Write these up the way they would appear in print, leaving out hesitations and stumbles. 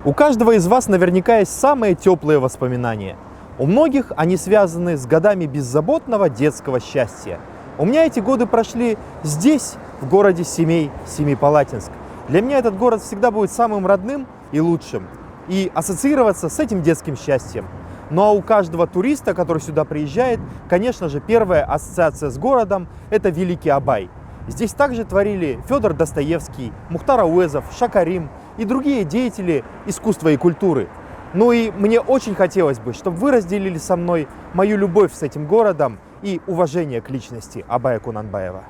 У каждого из вас наверняка есть самые теплые воспоминания. У многих они связаны с годами беззаботного детского счастья. У меня эти годы прошли здесь, в городе Семей, Семипалатинск. Для меня этот город всегда будет самым родным и лучшим, и ассоциироваться с этим детским счастьем. Ну а у каждого туриста, который сюда приезжает, конечно же, первая ассоциация с городом – это Великий Абай. Здесь также творили Федор Достоевский, Мухтар Ауэзов, Шакарим и другие деятели искусства и культуры. Ну и мне очень хотелось бы, чтобы вы разделили со мной мою любовь с этим городом и уважение к личности Абая Кунанбаева.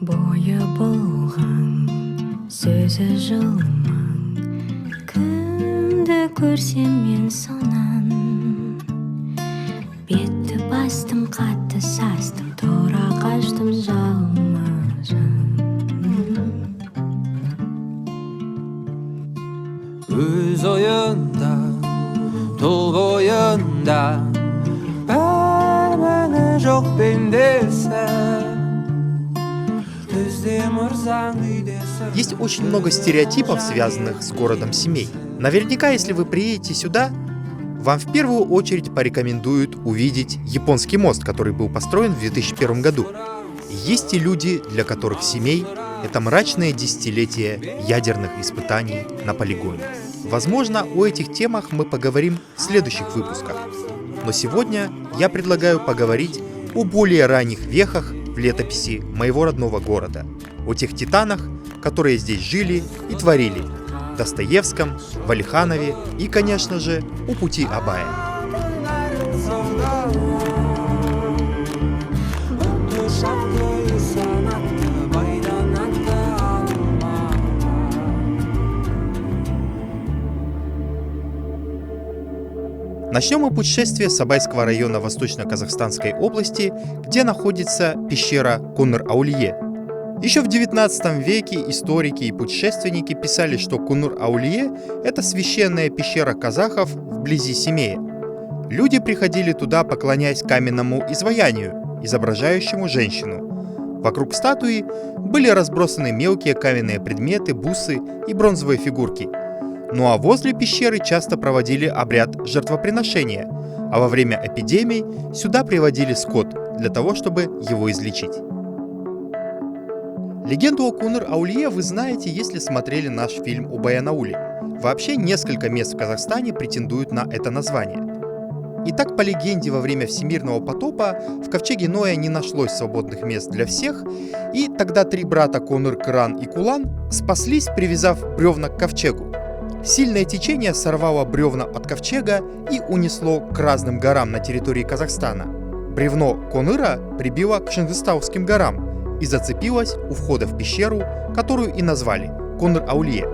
Бойы болған сөзі жылмаң, кімді көрсем мен сонан. Бетті бастым, қатты састым, тұра қаштым жалма-жан. Өз ойында, тұл бойында, бәрі жоқ пендесі. Есть очень много стереотипов, связанных с городом Семей. Наверняка, если вы приедете сюда, вам в первую очередь порекомендуют увидеть японский мост, который был построен в 2001 году. Есть и люди, для которых Семей – это мрачное десятилетие ядерных испытаний на полигоне. Возможно, о этих темах мы поговорим в следующих выпусках. Но сегодня я предлагаю поговорить о более ранних вехах в летописи моего родного города, о тех титанах, которые здесь жили и творили, Достоевском, Валиханове и, конечно же, о пути Абая. Начнем мы путешествие с Абайского района Восточно-Казахстанской области, где находится пещера Кунур-Аулие. Еще в 19 веке историки и путешественники писали, что Кунур-Аулие – это священная пещера казахов вблизи Семея. Люди приходили туда, поклоняясь каменному изваянию, изображающему женщину. Вокруг статуи были разбросаны мелкие каменные предметы, бусы и бронзовые фигурки. Ну а возле пещеры часто проводили обряд жертвоприношения, а во время эпидемий сюда приводили скот для того, чтобы его излечить. Легенду о Кунур-Аулие вы знаете, если смотрели наш фильм о Баянауле. Вообще несколько мест в Казахстане претендуют на это название. Итак, по легенде, во время всемирного потопа в ковчеге Ноя не нашлось свободных мест для всех, и тогда три брата Конур, Кран и Кулан спаслись, привязав бревна к ковчегу. Сильное течение сорвало бревна от ковчега и унесло к разным горам на территории Казахстана. Бревно Коныра прибило к Шыңғыстауским горам и зацепилось у входа в пещеру, которую и назвали Кунур-Аулие.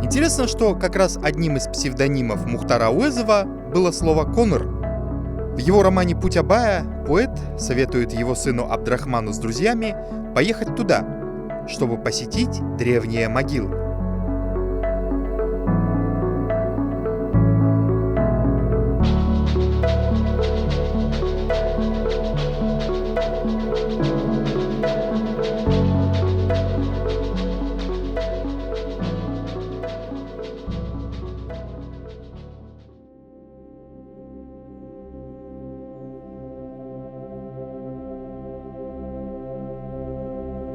Интересно, что как раз одним из псевдонимов Мухтара Ауэзова было слово «конур». В его романе «Путь Абая» поэт советует его сыну Абдрахману с друзьями поехать туда, чтобы посетить древние могилы.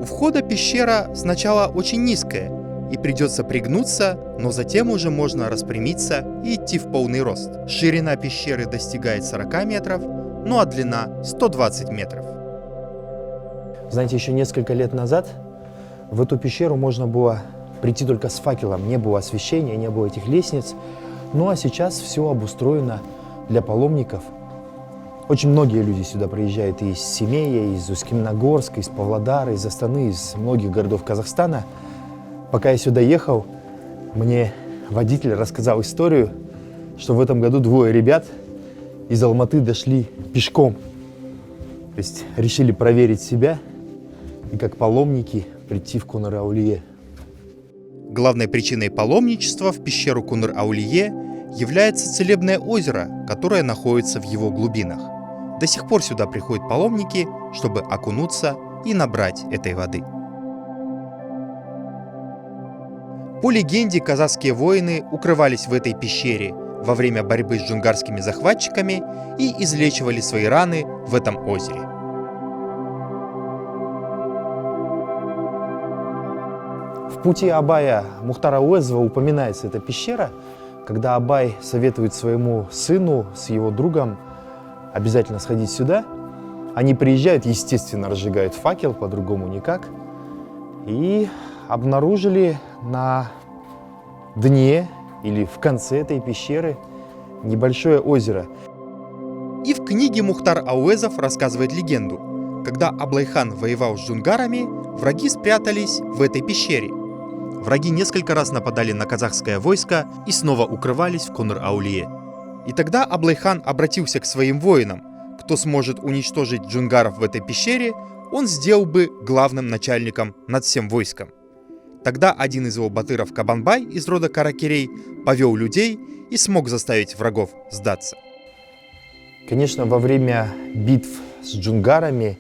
У входа пещера сначала очень низкая, и придется пригнуться, но затем уже можно распрямиться и идти в полный рост. Ширина пещеры достигает 40 метров, ну а длина 120 метров. Знаете, еще несколько лет назад в эту пещеру можно было прийти только с факелом, не было освещения, не было этих лестниц. Ну а сейчас все обустроено для паломников. Очень многие люди сюда приезжают и из Семея, из Усть-Каменогорска, из Павлодара, из Астаны, из многих городов Казахстана. Пока я сюда ехал, мне водитель рассказал историю, что в этом году двое ребят из Алматы дошли пешком То есть решили проверить себя и как паломники прийти в Кунар-Аулие. Главной причиной паломничества в пещеру Кунар-Аулие является целебное озеро, которое находится в его глубинах. До сих пор сюда приходят паломники, чтобы окунуться и набрать этой воды. По легенде, казахские воины укрывались в этой пещере во время борьбы с джунгарскими захватчиками и излечивали свои раны в этом озере. В пути Абая Мухтара Ауэзова упоминается эта пещера, когда Абай советует своему сыну с его другом обязательно сходить сюда. Они приезжают, естественно, разжигают факел, по-другому никак, и обнаружили на дне или в конце этой пещеры небольшое озеро. И в книге Мухтар Ауэзов рассказывает легенду. Когда Аблайхан воевал с джунгарами, враги спрятались в этой пещере. Враги несколько раз нападали на казахское войско и снова укрывались в Кунар-Аулие. И тогда Аблайхан обратился к своим воинам. Кто сможет уничтожить джунгаров в этой пещере, он сделал бы главным начальником над всем войском. Тогда один из его батыров, Кабанбай из рода Каракерей, повел людей и смог заставить врагов сдаться. Конечно, во время битв с джунгарами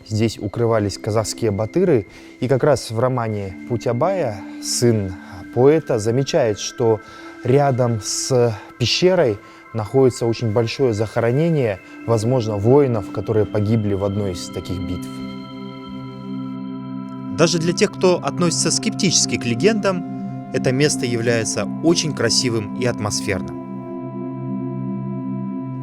здесь укрывались казахские батыры. И как раз в романе «Путь Абая» сын поэта замечает, что рядом с пещерой находится очень большое захоронение, возможно, воинов, которые погибли в одной из таких битв. Даже для тех, кто относится скептически к легендам, это место является очень красивым и атмосферным.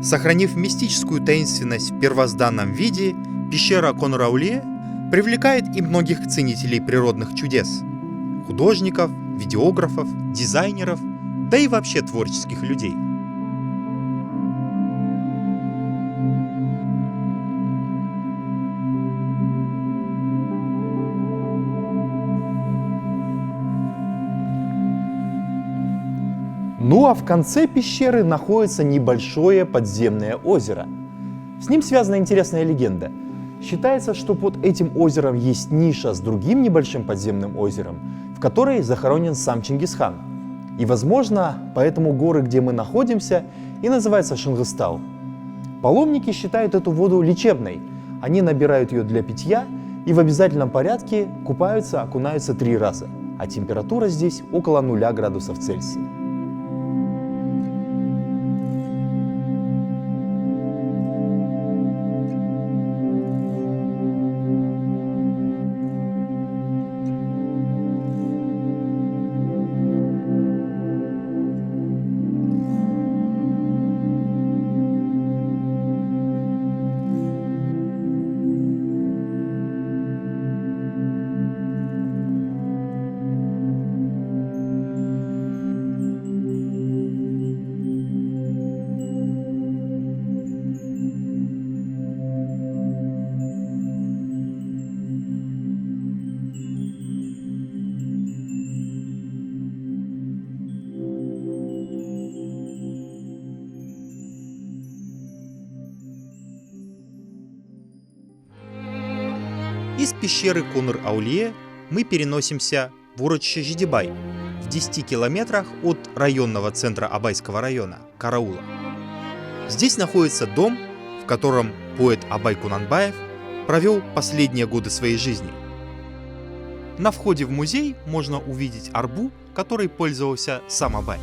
Сохранив мистическую таинственность в первозданном виде, пещера Кунар-Аулие привлекает и многих ценителей природных чудес – художников, видеографов, дизайнеров, да и вообще творческих людей. Ну а в конце пещеры находится небольшое подземное озеро. С ним связана интересная легенда. Считается, что под этим озером есть ниша с другим небольшим подземным озером, в которой захоронен сам Чингисхан. И, возможно, поэтому горы, где мы находимся, и называются Шыңғыстау. Паломники считают эту воду лечебной. Они набирают ее для питья и в обязательном порядке купаются, окунаются 3 раза. А температура здесь около 0 градусов Цельсия. Из пещеры Кунар-Аулие мы переносимся в урочище Жидебай в 10 километрах от районного центра Абайского района – Караула. Здесь находится дом, в котором поэт Абай Кунанбаев провел последние годы своей жизни. На входе в музей можно увидеть арбу, которой пользовался сам Абай.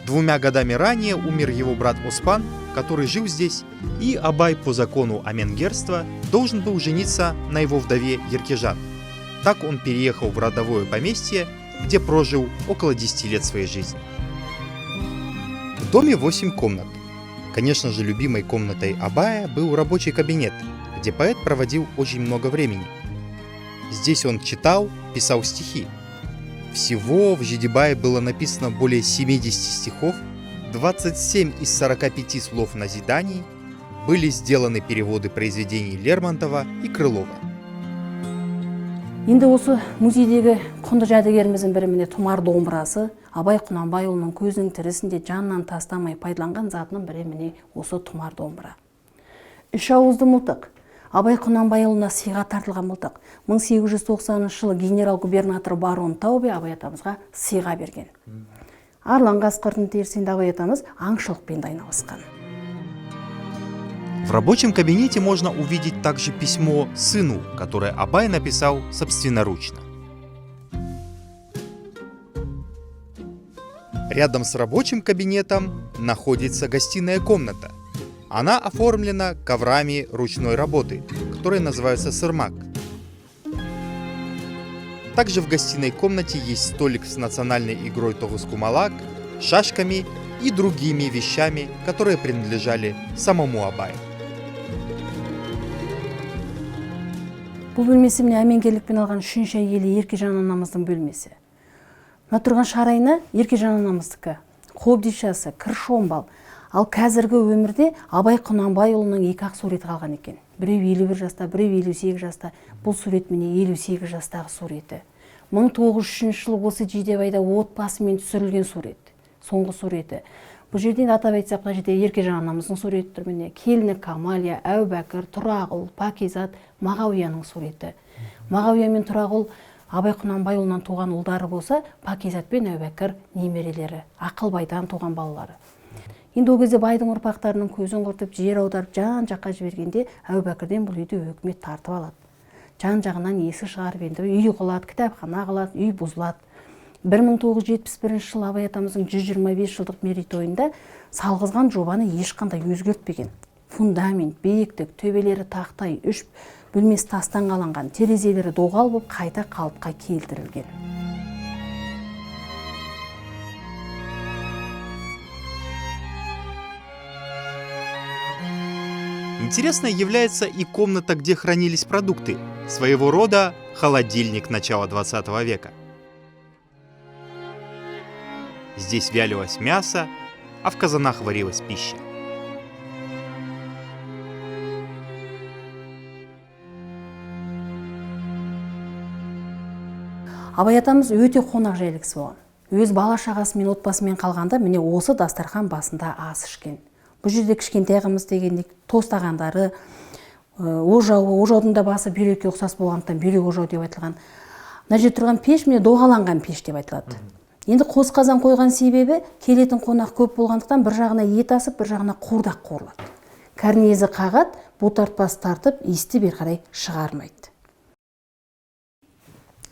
2 годами ранее умер его брат Оспан, который жил здесь, и Абай по закону аменгерства должен был жениться на его вдове Еркежан. Так он переехал в родовое поместье, где прожил около 10 лет своей жизни. В доме 8 комнат. Конечно же, любимой комнатой Абая был рабочий кабинет, где поэт проводил очень много времени. Здесь он читал, писал стихи. Всего в Жидебае было написано более 70 стихов, 27 из 45 слов назиданий, были сделаны переводы произведений Лермонтова и Крылова. Енді осы музейдегі құнды жәдігеріміздің бірі міне тұмар домбырасы. Абай Құнанбайұлының көзінің тірісінде жанынан тастамай пайдаланған затының бірі міне осы тұмар домбыра. 3 ауызды мылтық. Абай Құнанбайұлына сыйға тартылған мылтық. 1890 жылы генерал-губернатор барон Таубе Абай атамызға сыйға берген. Арлан қасқырдың терісінде Абай атамыз аңшылықпен айналысқан. В рабочем кабинете можно увидеть также письмо сыну, которое Абай написал собственноручно. Рядом с рабочим кабинетом находится гостиная комната. Она оформлена коврами ручной работы, которые называются сырмак. Также в гостиной комнате есть столик с национальной игрой тогускумалак, шашками и другими вещами, которые принадлежали самому Абаю. Бұл бөлмесі міне әменгерлікпен алған 3-ші әйелі Еркежан анамыздың бөлмесі. Мына тұрған шарайна Еркежан анамыздікі, қобдишасы, кір шомбал. Ал қазіргі өмірде Абай Құнанбайұлының 2 ақ суреті қалған екен. Біреу 51 жаста, біреу 58 жаста. Бұл сурет міне 58 жастағы суреті. 1903 жылы осы Жидебайда отбасымен түсірілген сурет. Соңғы суреті. Бұл жерден атап айтсақ, мына жерде Еркежан анамыздың суреті тұр міне. Келіні Камалия, Әубәкір, Тұрағұл, Пакизат, Мағауияның суреті. Мағауия мен Тұрағұл Абай Құнанбайұлынан туған ұлдары болса, Пакизат пен Әубәкір немерелері, Ақылбайдан туған балалары. Енді ол кезде байдың ұрпақтарының көзін құртып, жер аударып, жан-жаққа жібергенде Әубәкірден бұл үйді өкімет тартып алады. Жан-жағынан есі шығарып, енді үй құлады, кітапхана қалады, үй бұзылады. 1971 жылы Абай атамыздың 125 жылдық мерейтойында салғызған жобаны ешқандай өзгертпеген. Фундамент, биіктік, төбелері тақтай, 3 бөлмесі тастан қаланған, терезелері доғал болып қайта қалыпқа келтірілген. Интересной является и комната, где хранились продукты, своего рода холодильник начала 20 века. Здесь вялилось мясо, а в казанах варилась пища. Абай атамыз өте қонақ жайлы кісі болған. Өз бала шағасымен отбасымен қалғанда міне осы дастархан басында ас ішкен. Бұл жерде кішкентай қымыз дегенде тостағандары, ожаудың да басы бүйрекке ұқсас болғандықтан бүйрек ожау деп айтылған. Мына жерде тұрған пеш міне доғаланған пеш деп айтылады. Енді қос қазан қойған себебі келетін қонақ көп болғандықтан бір жағына ет асып, бір жағына қуырдақ қуырылады. Кәрнезі қағат, бұтартпас тартып, иісті бер қарай шығармайды.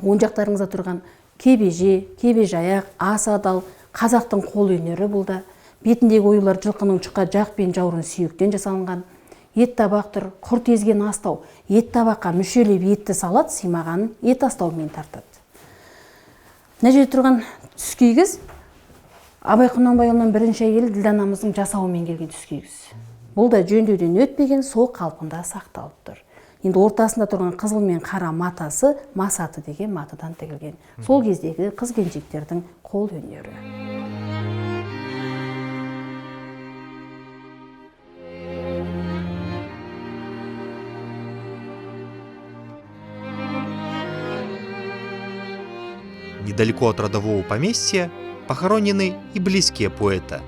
Оң жақтарыңызда тұрған кебеже, кебежаяқ, асадал, қазақтың қол өнері бұл да. Бетіндегі оюлар жылқының жұқа жақ пен жаурын сүйектен жасалынған. Ет табақ тұр, құрт езген астау. Ет табаққа мүшелеп етті салат, симағанын ет астаумен тартады. Мына жерде тұрған түскейгіз Абай Құнанбайұлының бірінші әйелі Ділданамыздың жасауымен келген түскейгіз. Бұл да жөндеуден өтпеген, сол қалпында сақталып тұр. Енді ортасында тұрған қызыл мен қара матасы масаты деген матадан тігілген. Сол кездегі қыз-келіншектердің қол өнері. Недалеко от родового поместья похоронены и близкие поэта,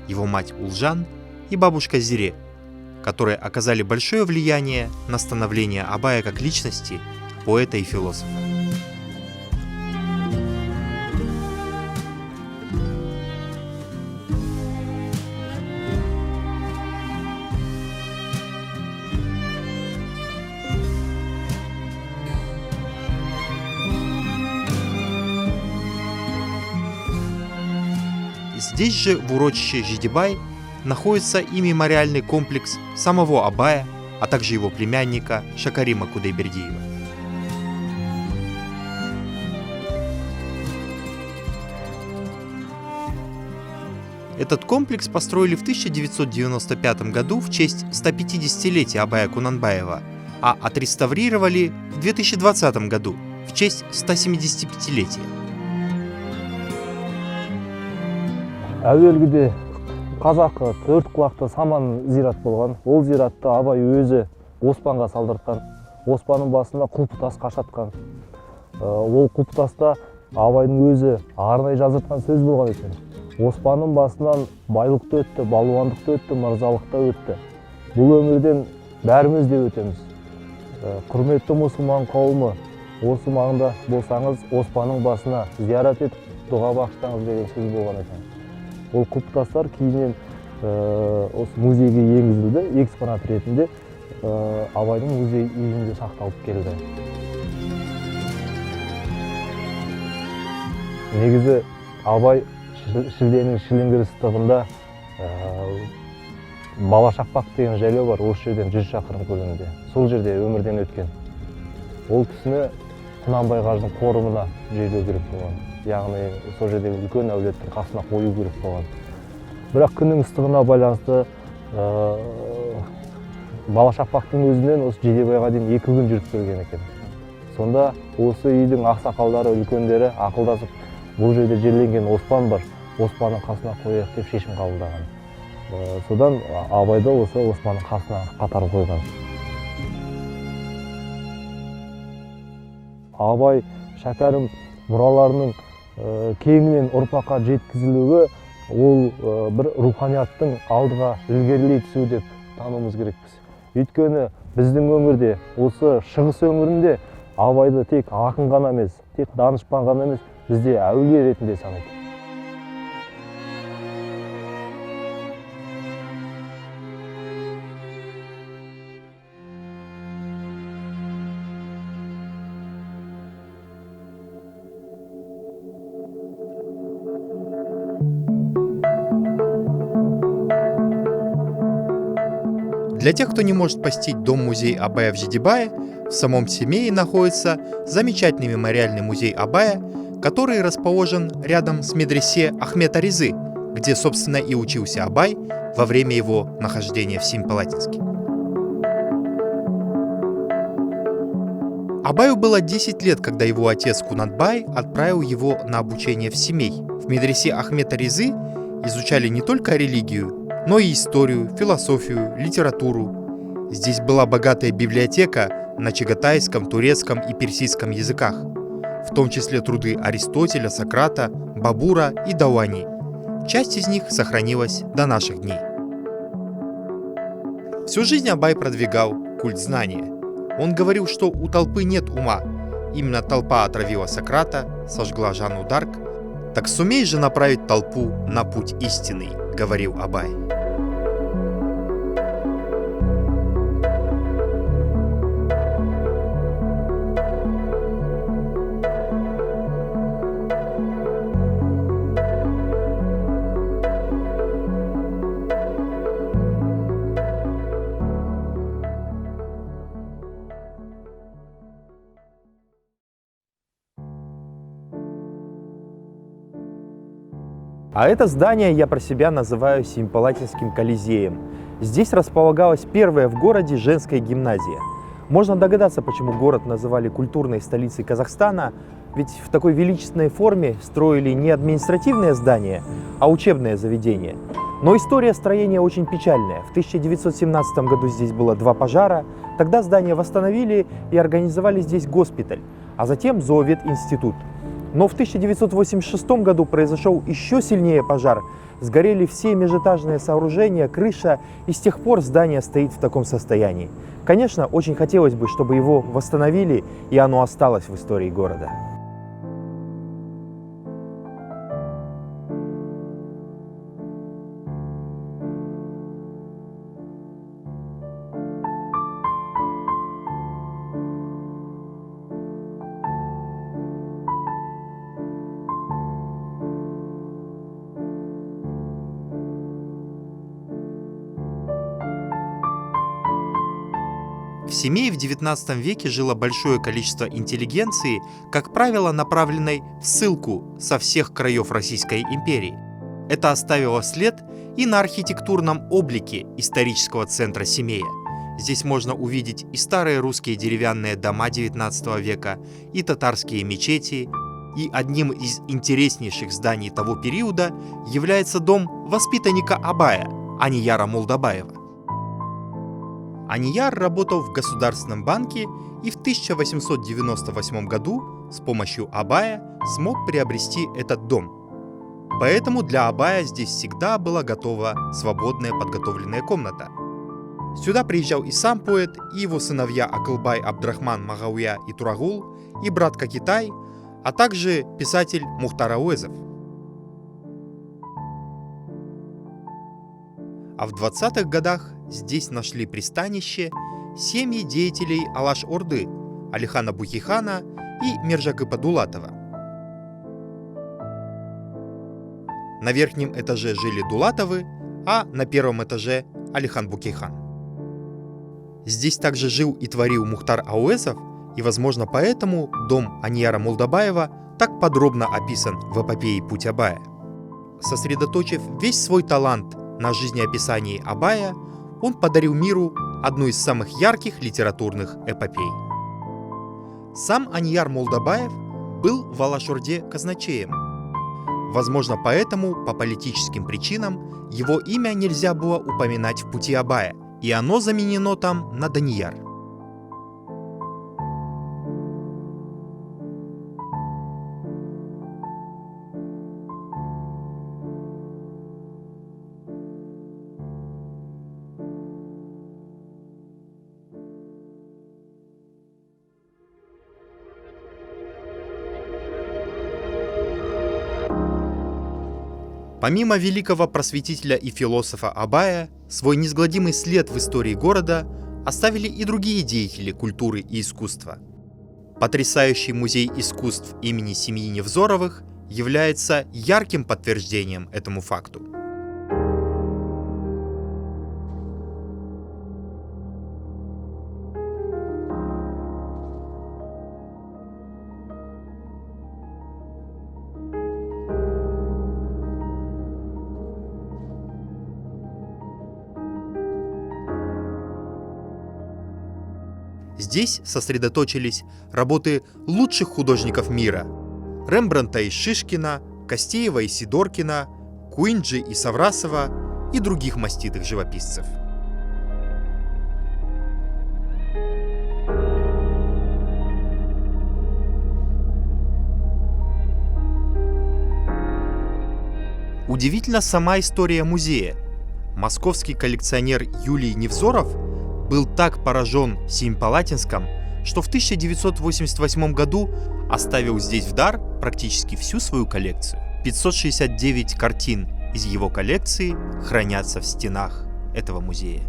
его мать Улжан и бабушка Зире, которые оказали большое влияние на становление Абая как личности, поэта и философа. Здесь же, в урочище Жидебай, находится и мемориальный комплекс самого Абая, а также его племянника Шакарима Кудайбердиева. Этот комплекс построили в 1995 году в честь 150-летия Абая Кунанбаева, а отреставрировали в 2020 году в честь 175-летия. Әуелгіде қазақы төрт құлақты саман зират болған. Ол зиратты Абай өзі оспанға салдыртқан. Оспанның басында құлпытас қашатқан. Ол құлпытаста абайдың өзі арнайы жазып сөз болған екен. Оспанның басынан байлықты өтті, балуандықты өтті, мырзалықта өтті. Бұл өмірден бәріміз де өтеміз. Құрметті мұсылман қауымы, осы маңда болсаңыз, Оспанның басына зиярат етіп, дұға бағыштаңыз деген сөз болған екен. Ол құлпытастар кейіннен осы музейге енгізілді, экспонат ретінде абайдың музей үйінде сақталып келді. Негізі абай Шілденің Шіліңгір ыстығында Балашақпақ деген жайлау бар, осы жерден 100 шақырым көлемінде. Сол жерде өмірден өткен. Ол кісіні Құнанбай қажының қорымына жерлеу керек болған. Яғни сол жердегі үлкен әулеттің қасына қою керек болған. Бірақ күннің ыстығына байланысты Балашақпақтың өзінен осы Жидебайға дейін 2 күн жүріп келген екен. Сонда осы үйдің ақсақалдары, үлкендері ақылдасып, бұл жерде жерленген Оспан бар, Оспанның қасына қояйық деп шешім қабылдаған. Содан абайды осы Оспанның қасына қатар қойған. Абай шәкәрім мұраларының кеңінен ұрпаққа жеткізілуі ол бір руханияттың алдыға ілгерілей түсу деп тануымыз керекпіз. Өйткені біздің өмірде, осы шығыс өмірінде абайды тек ақын ғана емес, тек данышпан ғана емес, бізде әулие ретінде санайды. Для тех, кто не может посетить дом-музей Абая в Жидебае, в самом Семее находится замечательный мемориальный музей Абая, который расположен рядом с медресе Ахмета Резы, где, собственно, и учился Абай во время его нахождения в Семипалатинске. Абаю было 10 лет, когда его отец Кунанбай отправил его на обучение в Семей. В медресе Ахмета Резы изучали не только религию, но и историю, философию, литературу. Здесь была богатая библиотека на чагатайском, турецком и персидском языках, в том числе труды Аристотеля, Сократа, Бабура и Дауани. Часть из них сохранилась до наших дней. Всю жизнь Абай продвигал культ знания. Он говорил, что у толпы нет ума. Именно толпа отравила Сократа, сожгла Жанну д'Арк. Так сумей же направить толпу на путь истинный, говорил Абай. А это здание я про себя называю Семипалатинским Колизеем. Здесь располагалась первая в городе женская гимназия. Можно догадаться, почему город называли культурной столицей Казахстана, ведь в такой величественной форме строили не административное здание, а учебное заведение. Но история строения очень печальная. В 1917 году здесь было 2 пожара, тогда здание восстановили и организовали здесь госпиталь, а затем зооветинститут. Но в 1986 году произошел еще сильнее пожар. Сгорели все межэтажные сооружения, крыша, и с тех пор здание стоит в таком состоянии. Конечно, очень хотелось бы, чтобы его восстановили, и оно осталось в истории города. В Семее в XIX веке жило большое количество интеллигенции, как правило, направленной в ссылку со всех краев Российской империи. Это оставило след и на архитектурном облике исторического центра Семея. Здесь можно увидеть и старые русские деревянные дома XIX века, и татарские мечети, и одним из интереснейших зданий того периода является дом воспитанника Абая, Анияра Молдабаева. Анияр работал в Государственном банке и в 1898 году с помощью абая смог приобрести этот дом. Поэтому для абая здесь всегда была готова свободная подготовленная комната. Сюда приезжал и сам поэт, и его сыновья Акылбай, Абдрахман, Магауя и Турагул, и брат Кокитай, а также писатель Мухтар Ауэзов. А в 20-х годах здесь нашли пристанище семьи деятелей Алаш-Орды Алихана Бухихана и Миржакыпа Дулатова. На верхнем этаже жили Дулатовы, а на первом этаже Алихан Бухихан. Здесь также жил и творил Мухтар Ауэзов, и, возможно, поэтому дом Анияра Молдабаева так подробно описан в эпопее «Путь Абая». Сосредоточив весь свой талант на жизнеописании Абая, он подарил миру одну из самых ярких литературных эпопей. Сам Анияр Молдабаев был в Алаш-Орде казначеем. Возможно, поэтому, по политическим причинам, его имя нельзя было упоминать в «Пути Абая», и оно заменено там на Данияр. Помимо великого просветителя и философа Абая, свой неизгладимый след в истории города оставили и другие деятели культуры и искусства. Потрясающий музей искусств имени семьи Невзоровых является ярким подтверждением этому факту. Здесь сосредоточились работы лучших художников мира – Рембрандта и Шишкина, Костеева и Сидоркина, Куинджи и Саврасова и других маститых живописцев. Удивительна сама история музея. Московский коллекционер Юлий Невзоров был так поражен Семипалатинском, что в 1988 году оставил здесь в дар практически всю свою коллекцию. 569 картин из его коллекции хранятся в стенах этого музея.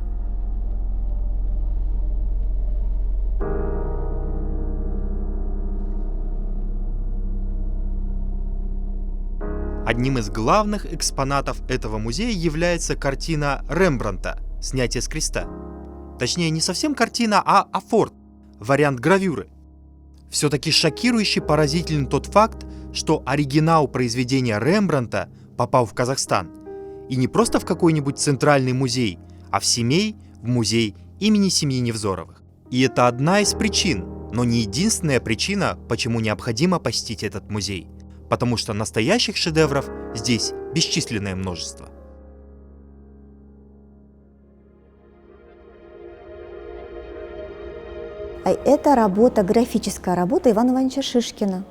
Одним из главных экспонатов этого музея является картина Рембрандта «Снятие с креста». Точнее, не совсем картина, а афорт, вариант гравюры. Все-таки шокирующе поразителен тот факт, что оригинал произведения Рембрандта попал в Казахстан. И не просто в какой-нибудь центральный музей, а в Семей, в музей имени семьи Невзоровых. И это одна из причин, но не единственная причина, почему необходимо посетить этот музей. Потому что настоящих шедевров здесь бесчисленное множество. Это работа, графическая работа Ивана Ивановича Шишкина.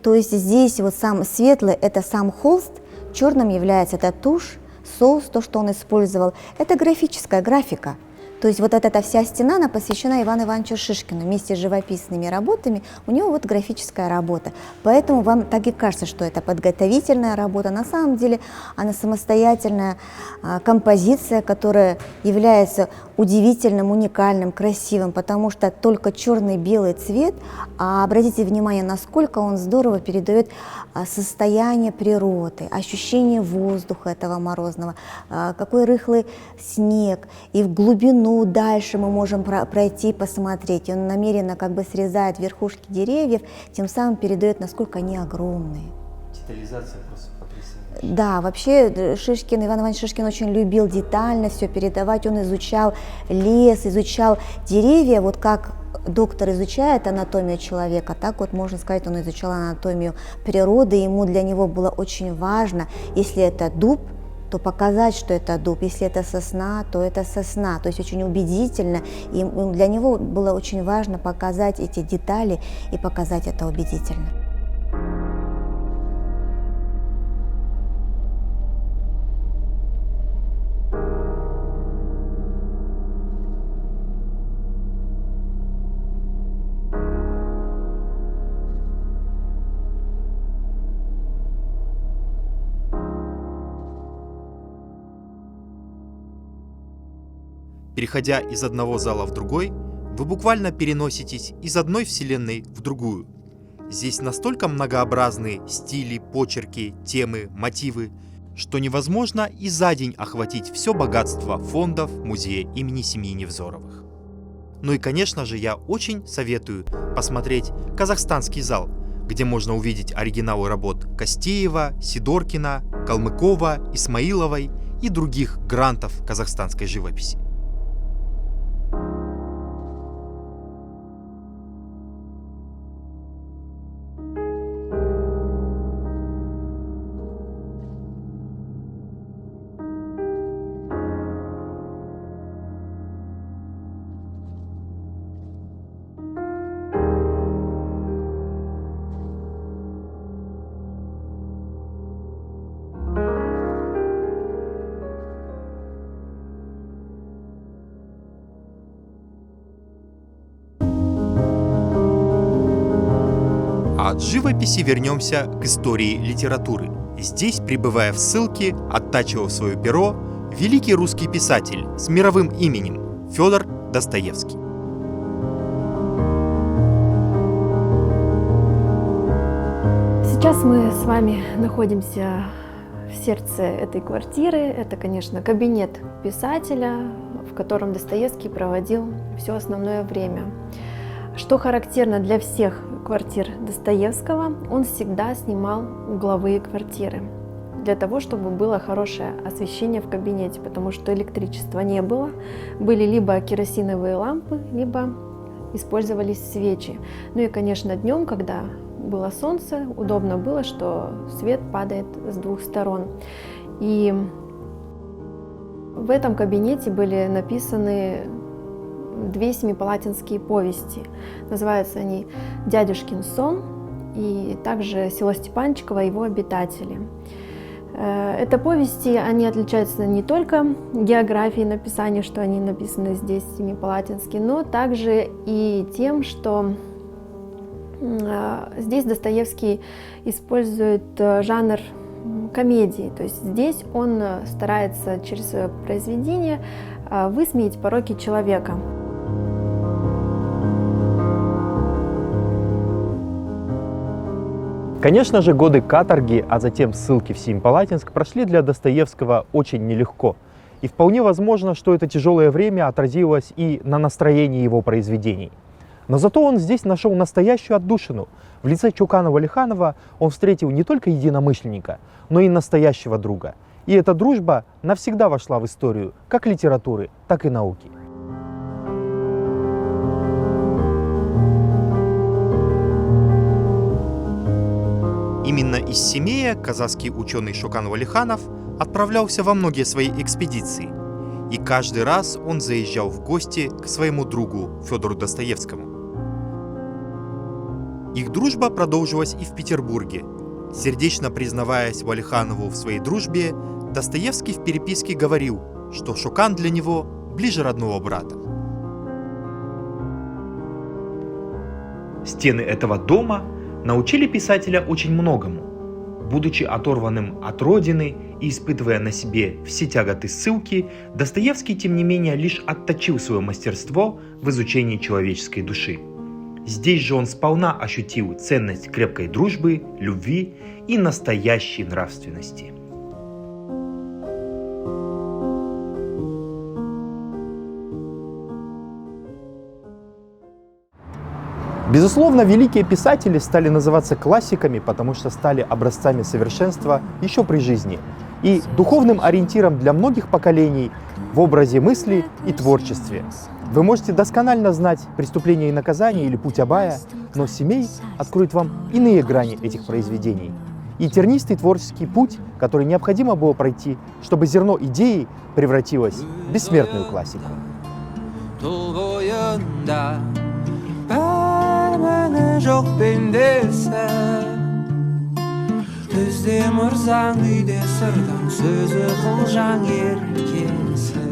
То есть здесь вот сам светлый – это сам холст, черным является это тушь, соус, то, что он использовал. Это графическая графика. То есть вот эта вся стена, она посвящена Ивану Ивановичу Шишкину. Вместе с живописными работами у него вот графическая работа. Поэтому вам так и кажется, что это подготовительная работа. На самом деле она самостоятельная композиция, которая является удивительным, уникальным, красивым, потому что только черный-белый цвет, а обратите внимание, насколько он здорово передает состояние природы, ощущение воздуха этого морозного, какой рыхлый снег, и в глубину дальше мы можем пройти, посмотреть. И он намеренно как бы срезает верхушки деревьев, тем самым передает, насколько они огромные. Детализация просто потрясающая. Да, вообще Шишкин, Иван Иванович Шишкин очень любил детально все передавать. Он изучал лес, изучал деревья, вот как доктор изучает анатомию человека, так вот можно сказать, он изучал анатомию природы. Ему для него было очень важно, если это дуб, то показать, что это дуб. Если это сосна, то это сосна. То есть очень убедительно. И для него было очень важно показать эти детали и показать это убедительно. Переходя из одного зала в другой, вы буквально переноситесь из одной вселенной в другую. Здесь настолько многообразные стили, почерки, темы, мотивы, что невозможно и за день охватить все богатство фондов музея имени семьи Невзоровых. Ну и, конечно же, я очень советую посмотреть казахстанский зал, где можно увидеть оригиналы работ Костеева, Сидоркина, Калмыкова, Исмаиловой и других грантов казахстанской живописи. От живописи вернемся к истории литературы. Здесь, пребывая в ссылке, оттачивал свое перо великий русский писатель с мировым именем Федор Достоевский. Сейчас мы с вами находимся в сердце этой квартиры. Это, конечно, кабинет писателя, в котором Достоевский проводил все основное время. Что характерно для всех квартир Достоевского, он всегда снимал угловые квартиры для того, чтобы было хорошее освещение в кабинете, потому что электричества не было, были либо керосиновые лампы, либо использовались свечи. Ну и, конечно, днем, когда было солнце, удобно было, что свет падает с двух сторон. И в этом кабинете были написаны 2 семипалатинские повести. Называются они «Дядюшкин сон» и также «Село Степанчиково и его обитатели». Это повести, они отличаются не только географией написания, что они написаны здесь семипалатински, но также и тем, что здесь Достоевский использует жанр комедии. То есть здесь он старается через свое произведение высмеять пороки человека. Конечно же, годы каторги, а затем ссылки в Семипалатинск прошли для Достоевского очень нелегко. И вполне возможно, что это тяжелое время отразилось и на настроении его произведений. Но зато он здесь нашел настоящую отдушину. В лице Чуканова-Лиханова он встретил не только единомышленника, но и настоящего друга. И эта дружба навсегда вошла в историю как литературы, так и науки. Именно из Семея казахский ученый Чуканов-Лиханов отправлялся во многие свои экспедиции. И каждый раз он заезжал в гости к своему другу Федору Достоевскому. Их дружба продолжилась и в Петербурге. Сердечно признаваясь Валиханову в своей дружбе, Достоевский в переписке говорил, что Чукан для него ближе родного брата. Стены этого дома научили писателя очень многому. Будучи оторванным от родины и испытывая на себе все тяготы ссылки, Достоевский, тем не менее, лишь отточил свое мастерство в изучении человеческой души. Здесь же он сполна ощутил ценность крепкой дружбы, любви и настоящей нравственности. Безусловно, великие писатели стали называться классиками, потому что стали образцами совершенства еще при жизни и духовным ориентиром для многих поколений в образе мысли и творчестве. Вы можете досконально знать «Преступление и наказание» или «Путь Абая», но Семей откроет вам иные грани этих произведений. и тернистый творческий путь, который необходимо было пройти, чтобы зерно идеи превратилось в бессмертную классику. Тол бойында бәрі жоқ пендесі Түзде мұрзаң үйде сырдаң сөзі қылжаң еркесі